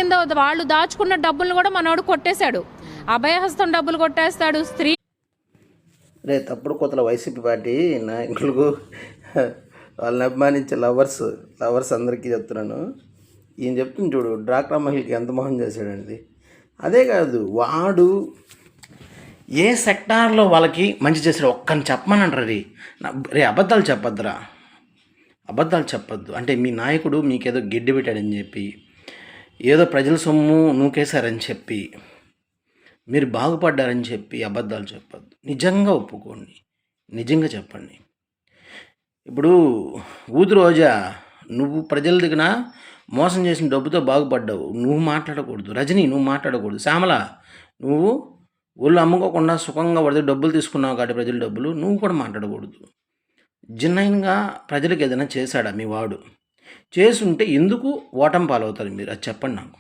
జరిగిందో వాళ్ళు దాచుకున్న డబ్బులను కూడా మనోడు కొట్టేశాడు. అభయహస్తం డబ్బులు కొట్టేస్తాడు. స్త్రీ రే తప్పుడు కొత్తల వైసీపీ పార్టీ నాయకులకు వాళ్ళని అభిమానించే లవర్స్ అందరికీ చెప్తున్నాను. ఈయన చెప్తుంది చూడు, డ్వాక్రా మహిళకి ఎంత మోహం చేశాడండి. అదే కాదు, వాడు ఏ సెక్టార్లో వాళ్ళకి మంచి చేశాడు ఒక్కని చెప్పమని అంటారు. రే అబద్ధాలు చెప్పొద్దు. అంటే మీ నాయకుడు మీకేదో గిడ్డి పెట్టాడని చెప్పి, ఏదో ప్రజల సొమ్ము నూకేశారని చెప్పి, మీరు బాగుపడ్డారని చెప్పి అబద్ధాలు చెప్పొద్దు. నిజంగా ఒప్పుకోండి, నిజంగా చెప్పండి. ఇప్పుడు ఊదు రోజా, నువ్వు ప్రజల దగ్గర మోసం చేసిన డబ్బుతో బాగుపడ్డావు, నువ్వు మాట్లాడకూడదు. రజనీ, నువ్వు మాట్లాడకూడదు. శ్యామల, నువ్వు ఒళ్ళు అమ్ముకోకుండా సుఖంగా పడితే డబ్బులు తీసుకున్నావు కాబట్టి ప్రజల డబ్బులు, నువ్వు కూడా మాట్లాడకూడదు. జెన్యున్గా ప్రజలకు ఏదైనా చేశాడా మీ వాడు? చేసుంటే ఎందుకు ఓటమి పాలవుతారు మీరు? అది చెప్పండి నాకు.